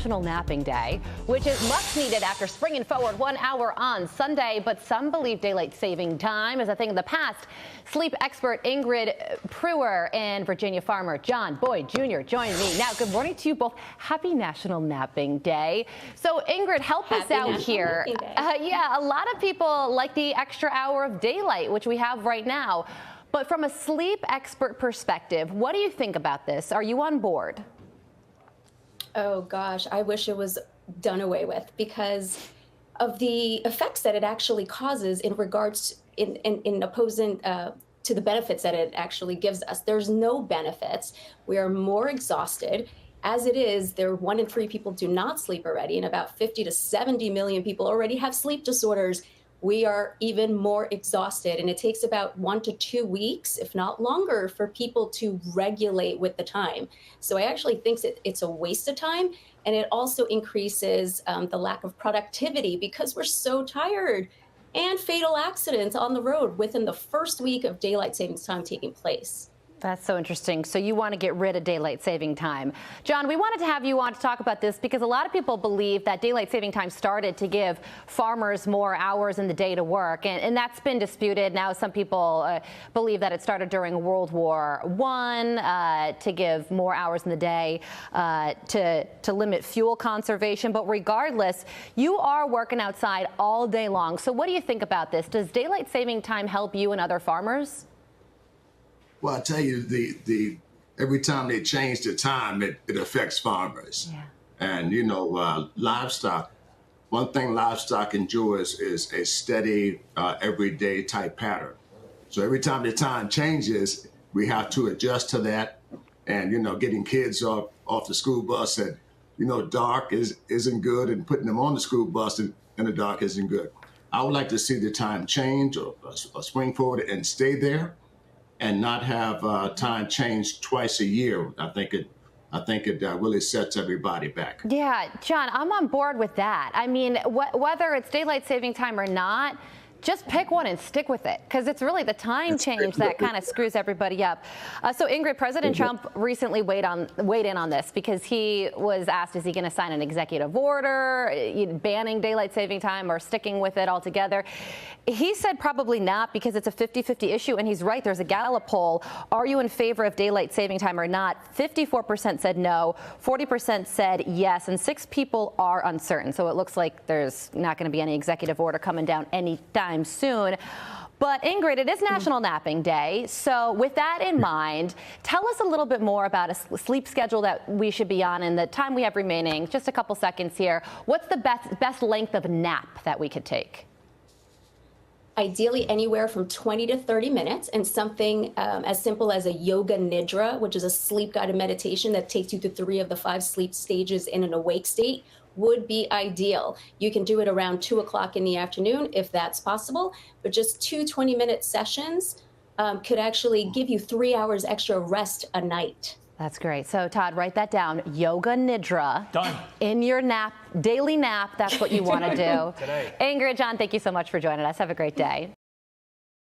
National Napping Day, which is much needed after springing forward 1 hour on Sunday. But some believe daylight saving time is a thing of the past. Sleep expert Ingrid Pruer and Virginia farmer John Boyd Jr. join me. Now, good morning to you both. Happy National Napping Day. So, Ingrid, help us out here. Yeah, a lot of people like the extra hour of daylight, which we have right now. But from a sleep expert perspective, what do you think about this? Are you on board? Oh gosh, I wish it was done away with because of the effects that it actually causes in regards in opposing to the benefits that it actually gives us. There's no benefits. We are more exhausted. As it is, 1 in 3 people do not sleep already, and about 50 to 70 million people already have sleep disorders. We are even more exhausted, and it takes about 1 to 2 weeks, if not longer, for people to regulate with the time. So I actually think it's a waste of time, and it also increases the lack of productivity because we're so tired, and fatal accidents on the road within the first week of daylight savings time taking place. That's so interesting. So you want to get rid of daylight saving time. John, we wanted to have you on to talk about this because a lot of people believe that daylight saving time started to give farmers more hours in the day to work, and that's been disputed. Now some people believe that it started during World War I to give more hours in the day to limit fuel conservation. But regardless, you are working outside all day long. So what do you think about this? Does daylight saving time help you and other farmers? Well, I tell you, every time they change the time, it affects farmers. Yeah. And, you know, livestock, one thing livestock enjoys is a steady, everyday type pattern. So every time the time changes, we have to adjust to that. And, you know, getting kids off the school bus at, you know, dark isn't good, and putting them on the school bus in the dark isn't good. I would like to see the time change or swing forward and stay there, and not have time change twice a year. I think it really sets everybody back. Yeah, John, I'm on board with that. I mean, whether it's daylight saving time or not, just pick one and stick with it, because it's really the time change that kind of screws everybody up. So, Ingrid, President Trump recently weighed in on this because he was asked, is he going to sign an executive order banning daylight saving time or sticking with it altogether? He said probably not, because it's a 50-50 issue, and he's right. There's a Gallup poll. Are you in favor of daylight saving time or not? 54% said no, 40% said yes, and 6 people are uncertain. So it looks like there's not going to be any executive order coming down anytime soon. But Ingrid, it is National Napping Day. So with that in mind, tell us a little bit more about a sleep schedule that we should be on in the time we have remaining. Just a couple seconds here. What's the best length of nap that we could take? Ideally anywhere from 20 to 30 minutes, and something as simple as a yoga nidra, which is a sleep guided meditation that takes you to 3 of the 5 sleep stages in an awake state, would be ideal. You can do it around 2 o'clock in the afternoon if that's possible, but just 2 20-minute sessions could actually give you 3 hours extra rest a night. That's great. So, Todd, write that down. Yoga Nidra. Done. In your daily nap, that's what you want to do. Today. Ingrid, John, thank you so much for joining us. Have a great day.